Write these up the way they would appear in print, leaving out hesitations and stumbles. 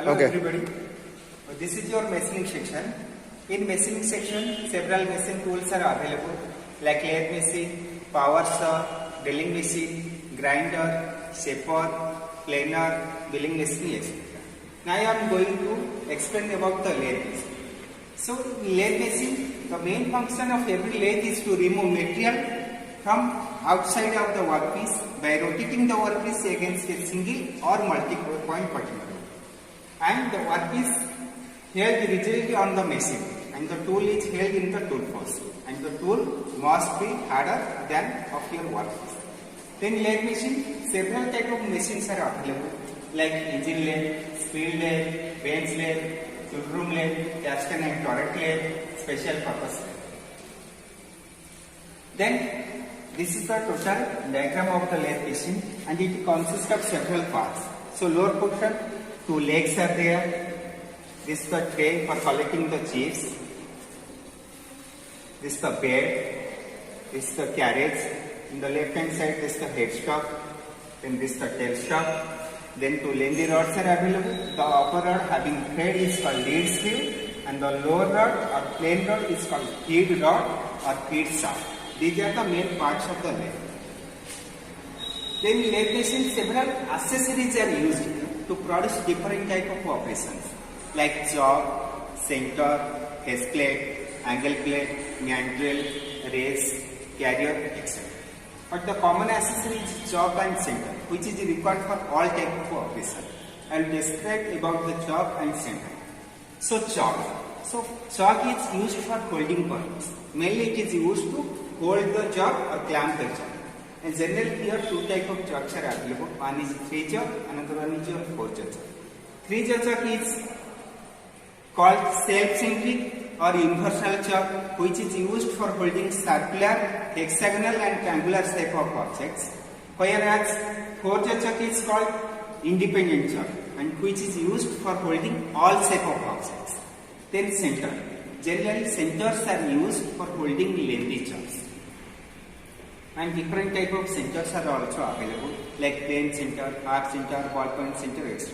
Okay. Everybody. This is your machining section. In machining section, several machine tools are available like lathe machine, power saw, drilling machine, grinder, shaper, planer, milling machine, etc. Now I am going to explain about the lathe machine. So lathe machine, the main function of every lathe is to remove material from outside of the workpiece by rotating the workpiece against a single or multiple point particle. And the workpiece held rigidly on the machine, and the tool is held in the tool post, and the tool must be harder than of your workpiece. Then lathe machine, several types of machines are available like engine lathe, speed lathe, bench lathe, tool room lathe, cast and torque lathe, special purpose lathe. Then this is the total diagram of the lathe machine, and it consists of several parts. So lower portion, two legs are there. This is the tray for collecting the chips. This is the bed. This is the carriage. In the left hand side, this is the headstock. Then this is the tailstock. Then two lengthy rods are available. The upper rod having thread is called lead sleeve, and the lower rod or plain rod is called feed rod or feed shaft. These are the main parts of the lathe. Then in lathe machine, several accessories are used to produce different type of operations like jaw, center, face plate, angle plate, mandrel, race, carrier, etc. But the common accessory is jaw and center, which is required for all type of operation. I will describe about the jaw and center. So jaw. So jaw is used for holding purpose. Mainly it is used to hold the jaw or clamp the jaw. And generally here two type of jacks are available. One is 3-jaw, another one is your 4-jaw jack. 3-jaw jack is called self-centric or universal jack, which is used for holding circular, hexagonal and triangular shape of objects. Whereas 4-jaw jack is called independent jack, and which is used for holding all shape of objects. Then center. Generally centers are used for holding lengthy jacks. And different type of centers are also available like plane center, arc center, ballpoint center, etc.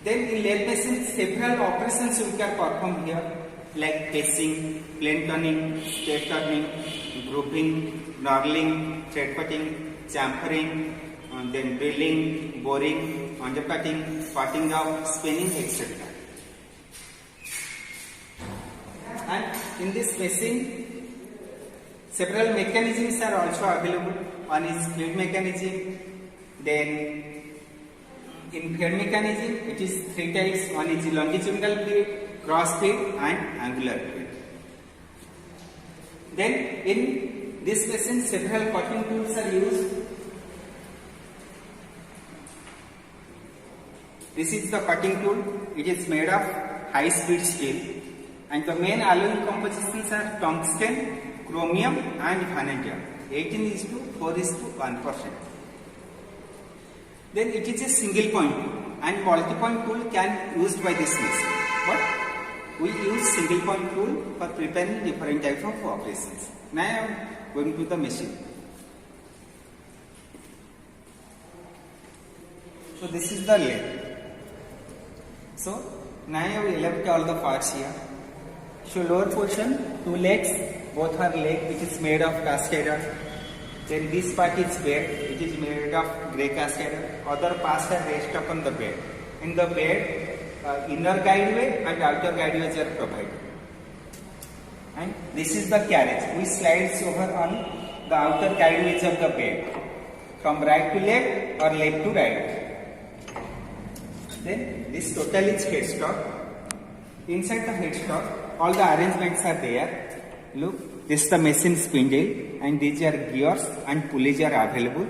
Then in lathe machine, several operations we can perform here like pacing, plane turning, step turning, grooving, knurling, thread cutting, chamfering, then drilling, boring, undercutting, parting out, spinning, etc. And in this machine, several mechanisms are also available. One is feed mechanism. Then in feed mechanism, it is three types. One is longitudinal feed, cross feed and angular feed. Then in this machine, several cutting tools are used. This is the cutting tool. It is made of high speed steel, and the main alloying compositions are tungsten, chromium and vanadium. 18:4:1%. Then it is a single point tool, and multi-point tool can be used by this machine. But we use single point tool for preparing different types of operations. Now I am going to the machine. So this is the lathe. So now I have elaborated all the parts here. So lower portion, two legs, both are leg, which is made of cast iron. Then this part is bed, it is made of grey cast iron. Other parts are raised upon the bed. In the bed, inner guideway and outer guideways are provided. And this is the carriage, which slides over on the outer guideways of the bed, from right to left or left to right. Then this total is headstock. Inside the headstock, all the arrangements are there. Look, this is the machine spindle, and these are gears and pulleys are available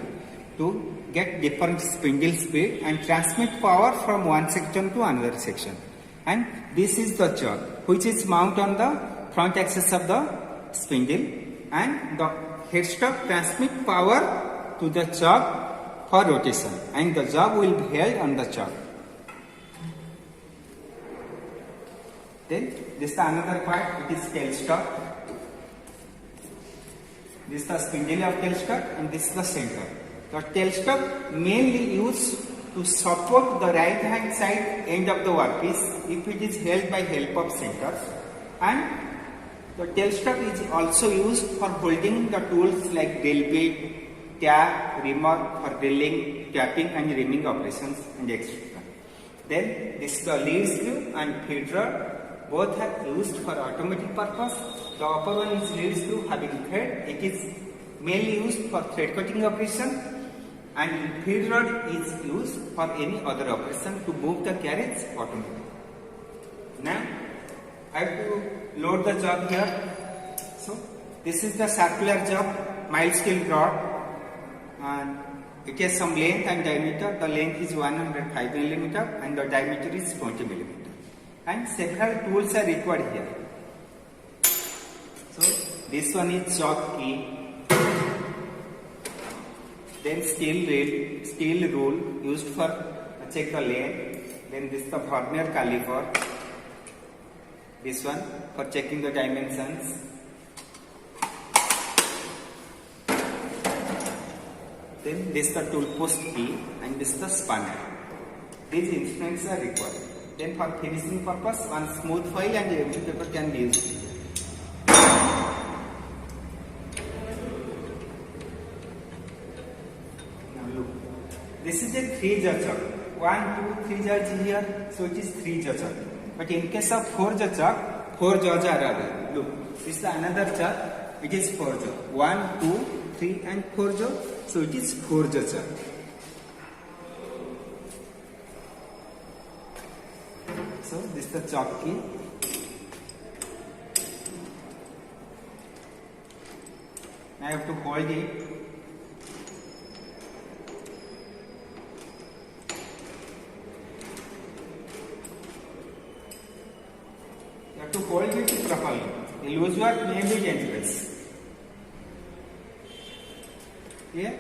to get different spindle speed and transmit power from one section to another section. And this is the jaw, which is mounted on the front axis of the spindle, and the headstock transmit power to the jaw for rotation, and the jaw will be held on the jaw. Then this is the another part, it is tailstock. This is the spindle of tailstock, and this is the center. The tailstock mainly used to support the right hand side end of the workpiece if it is held by help of center, and the tailstock is also used for holding the tools like drill bit, tap, reamer for drilling, tapping and reaming operations and etc. Then this is the lead screw and feed rod. Both are used for automatic purpose. The upper one is lead screw having thread. It is mainly used for thread cutting operation, and feed rod is used for any other operation to move the carriage automatically. Now I have to load the job here. So this is the circular job, mild steel rod, and it has some length and diameter. The length is 105 mm and the diameter is 20 mm. And several tools are required here. So this one is job key, then steel rule used for check the length, then this is the vernier caliper, this one for checking the dimensions, then this is the tool post key, and this is the spanner. These instruments are required. Then for finishing purpose, one smooth foil and a paper can be used. Now look, this is a 3-jaw chuck. 1, 2, 3 jaws here, so it is 3-jaw chuck. But in case of 4-jaw chuck, 4 jaws are available. Look, this is another chuck. It is 4 jaw. 1, 2, 3 and 4 jaw, so it is 4-jaw chuck. So this is the job key. Now I have to hold it. You have to hold it properly. A loose work may be dangerous. Yeah.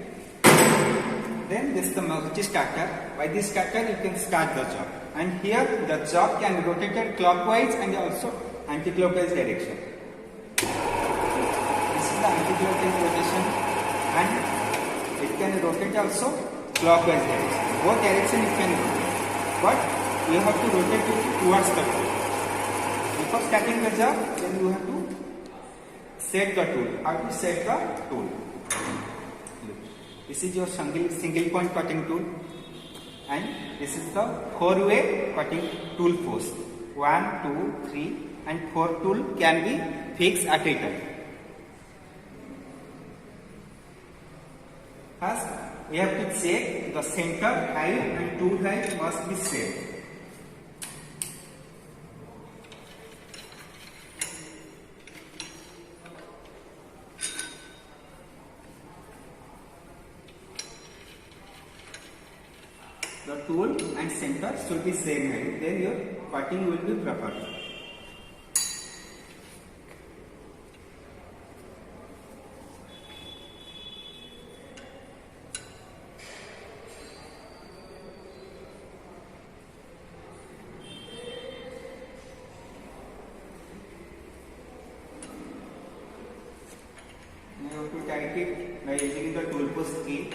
Then this is the multi-starter. By this starter you can start the job. And here the job can rotate clockwise and also anti-clockwise direction. This is the anti-clockwise rotation, and it can rotate also clockwise direction. Both directions it can rotate, but you have to rotate it towards the tool. Before starting the job, then you have to set the tool. How to set the tool? This is your single point cutting tool, and this is the 4-way cutting tool post. 1, 2, 3 and 4 tool can be fixed at a time. First, we have to check the center height and tool height must be same. The tool and center should be same height, then your cutting will be proper. Now you have to tighten it by using the tool post key.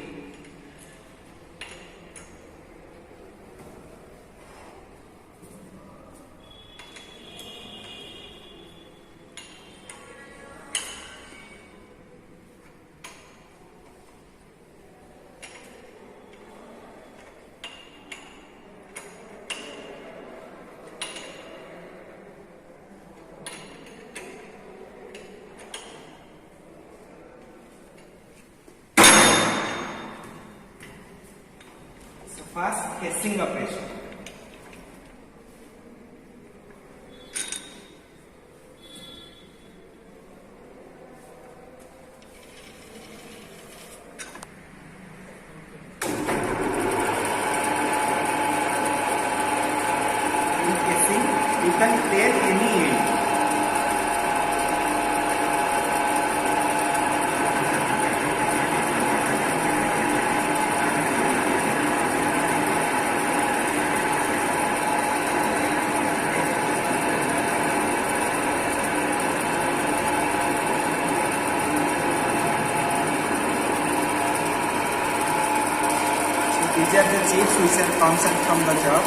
First, casing operation. In casing, you can tear any end. This These are the chips which are comes out from the job.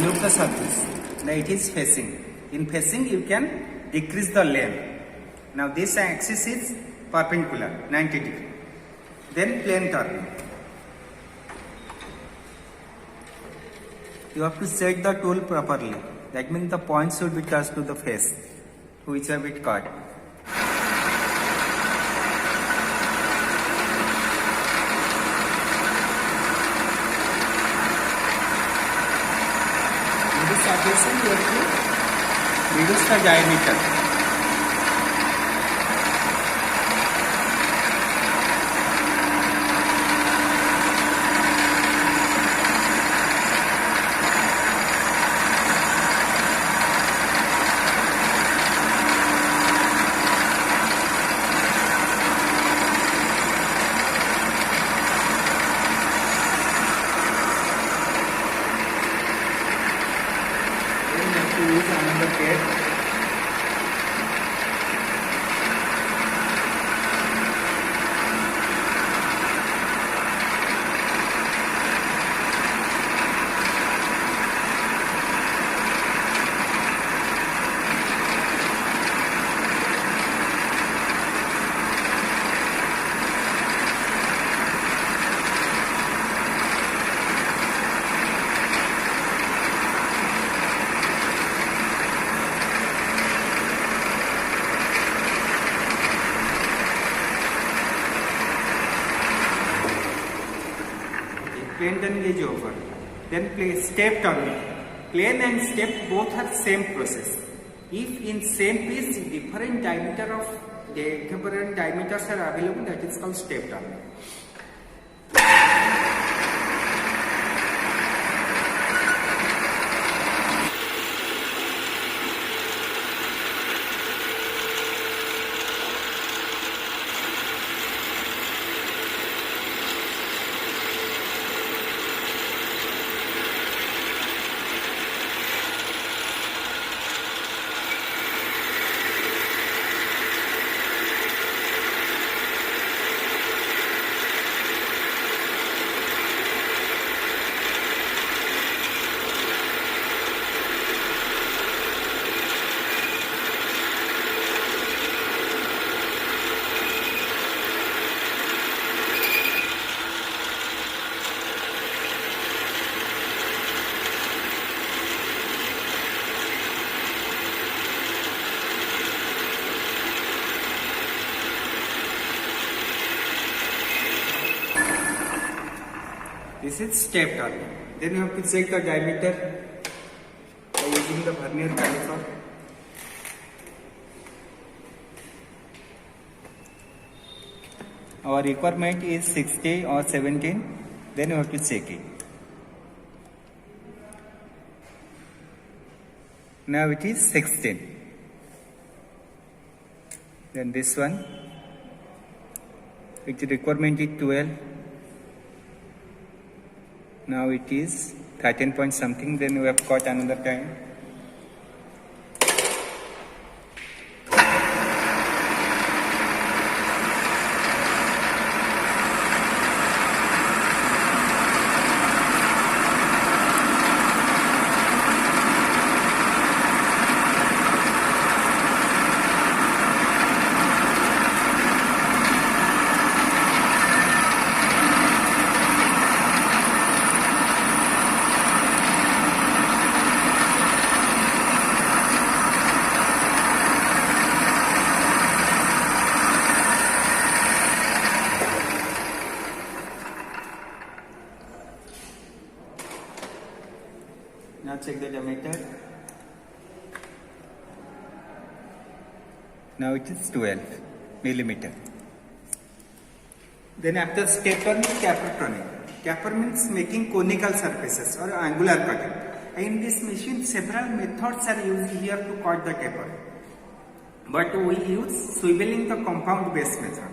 Look the surface. Now it is facing. In facing you can decrease the length. Now this axis is perpendicular 90 degree. Then plane turning. You have to set the tool properly. That means the point should be touched to the face, which are bit cut. In this operation, you have to reduce the diameter. Use another tape. Plane turning is over. Then step turning. Plane and step both are same process. If in same piece different diameters are available, that is called step turning. This is step turning. Then you have to check the diameter by using the vernier caliper. Our requirement is 60 or 17. Then you have to check it. Now it is 16. Then this one, which requirement is 12. Now it is 13 point something. Then we have got another time. Now check the diameter. Now it is 12 millimeter. Then after step turning, caper turning. Caper means making conical surfaces or angular cutting. In this machine, several methods are used here to cut the taper. But we use swiveling the compound base method.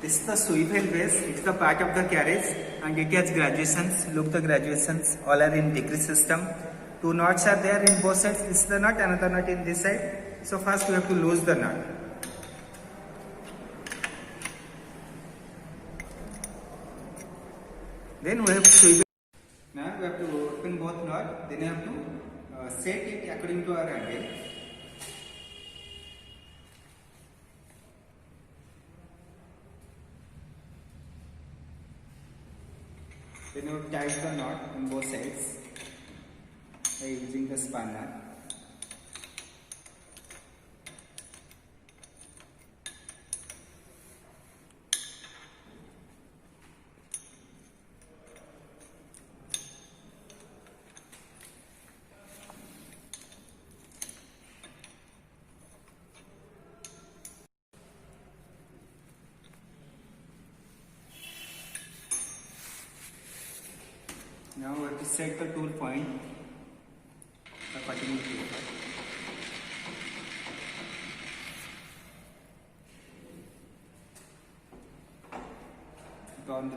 This is the swivel base. It's the part of the carriage and it has graduations. Look the graduations. All are in degree system. Two knots are there in both sides. This is the knot, another knot in this side. So first we have to lose the knot. Then we have to swivel. Now we have to open both knots. Then we have to set it according to our angle. Then you tie the knot on both sides by using the spanner. Now we have to set the tool point according to paper. On the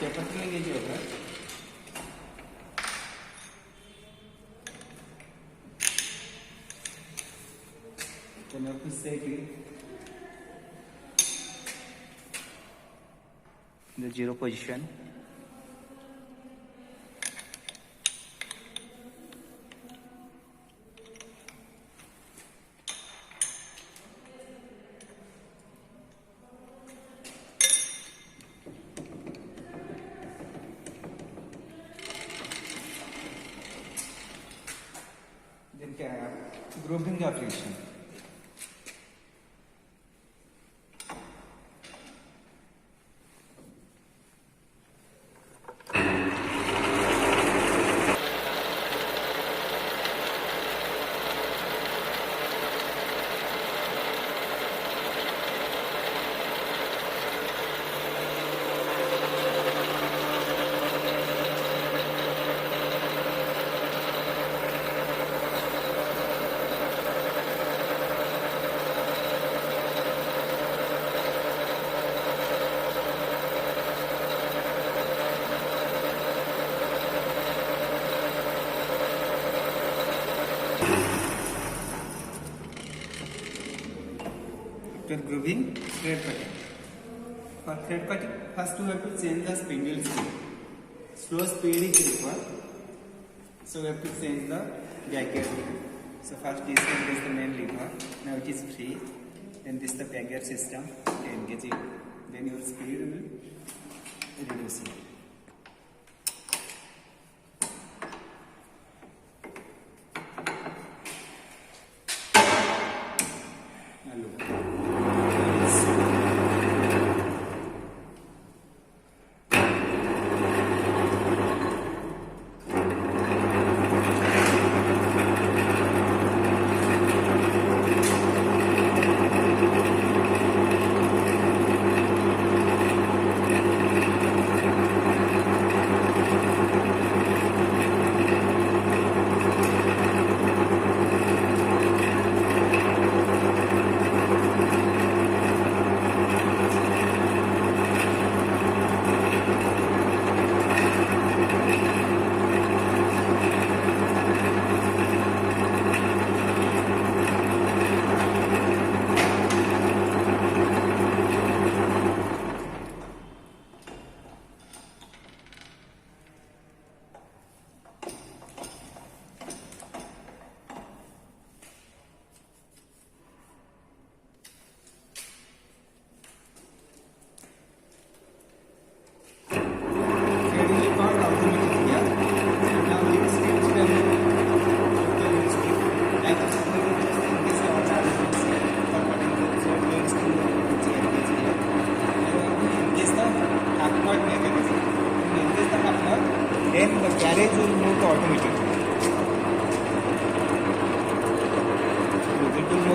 paper में लीजिए होगा तो मैं कुछ से the zero position. Grouping operation. After grooving, thread cutting. For thread cutting, first we have to change the spindle speed. Slow speed is required. So we have to change the back gear. So first this one is the main lever. Now it is free. Then this is the back gear system. You engage it. Then your speed will reduce it.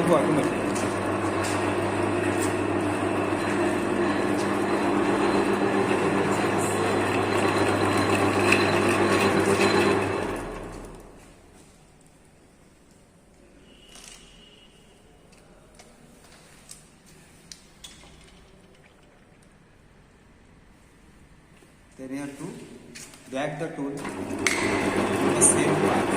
ଆଗକୁ ଆଗକୁ ମିଳିବ। Then you have to drag the tool in the same path.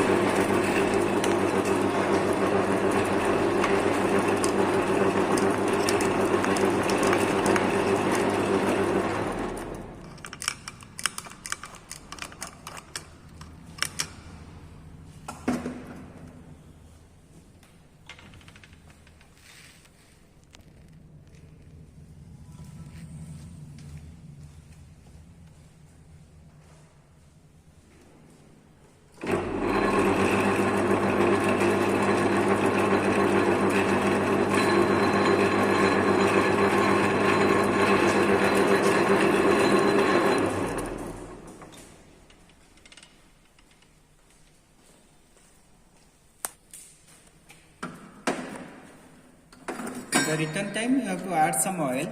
The return time, you have to add some oil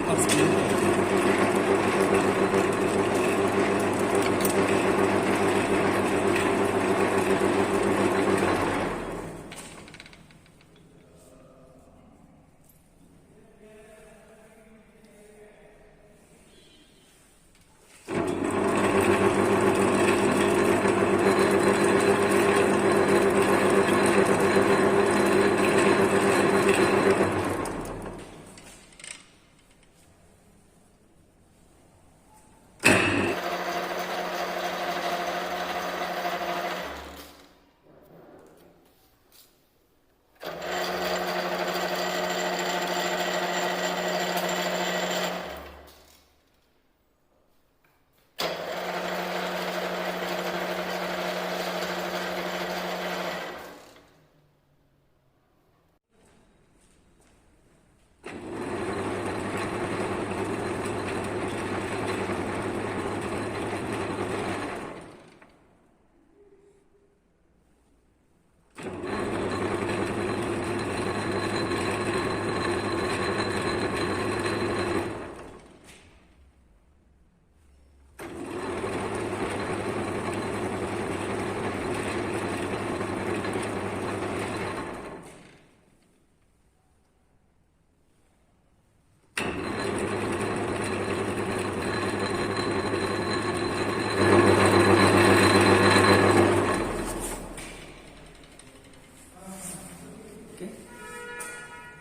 for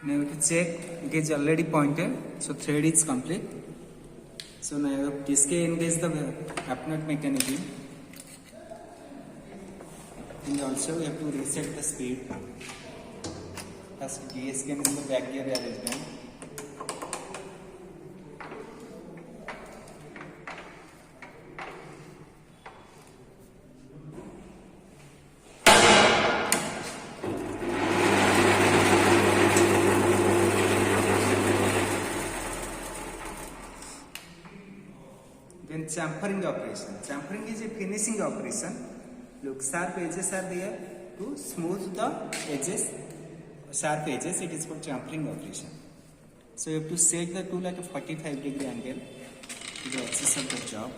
Now we can check it is already pointed, so thread is complete. So now you have DSK engage the upnut mechanism, and also we have to reset the speed. First DSK is the back gear arrangement. Then chamfering operation. Chamfering is a finishing operation. Look, sharp edges are there to smooth the edges, sharp edges. It is called chamfering operation. So you have to set the tool at a 45-degree angle to the axis of the job.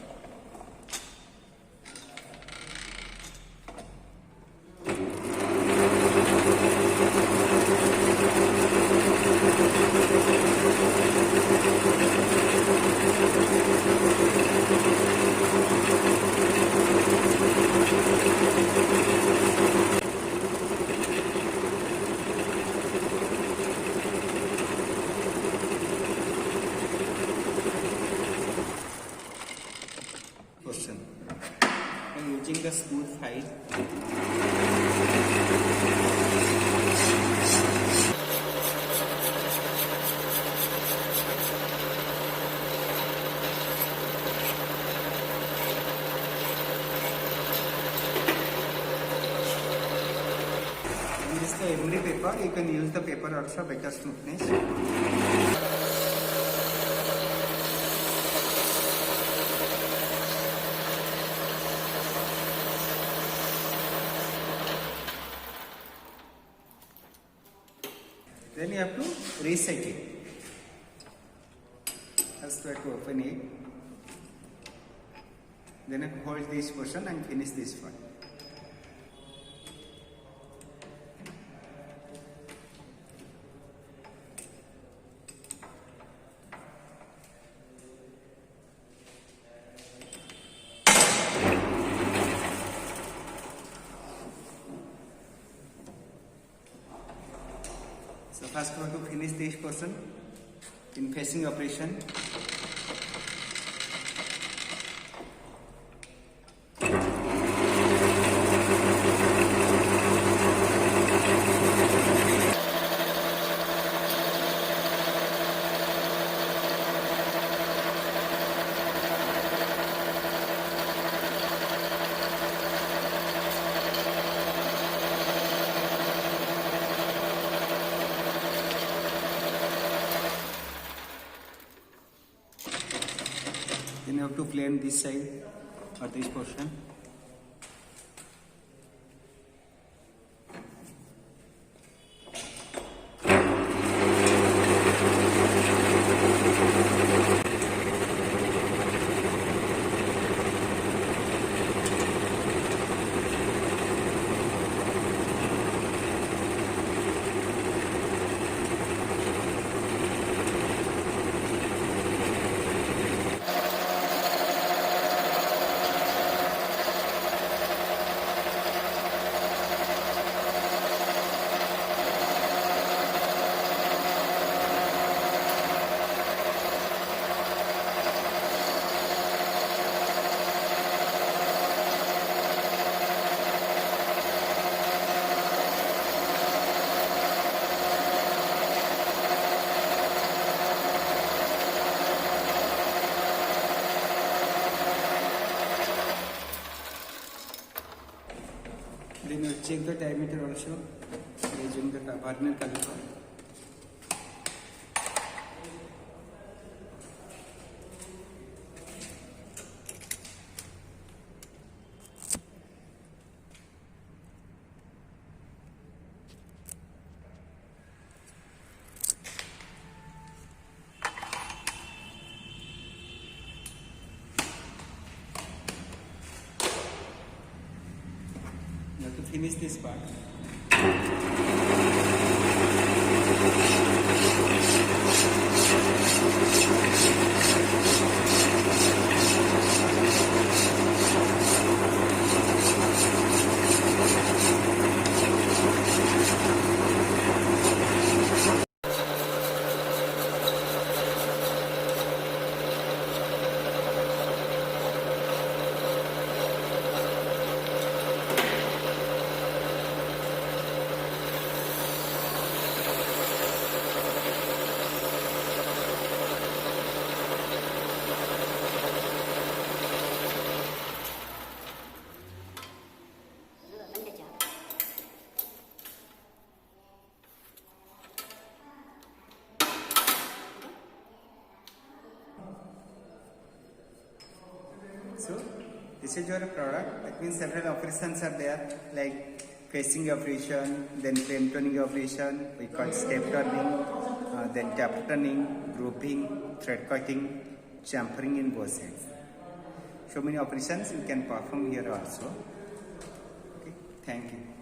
Question. I'm using the smooth file. This is the emery paper. You can use the paper also, better smoothness. Then you have to reset it. First we have to open it. Then you hold this portion and finish this one. So first we have to finish this portion in facing operation. Then you have to plane this side or this portion. Then you check the diameter also using the vernier caliper. You have to finish this part. So this is your product. That means several operations are there, like facing operation, then frame turning operation, we call step turning, then tap turning, grouping, thread cutting, chamfering in both sides. So many operations you can perform here also. Okay, thank you.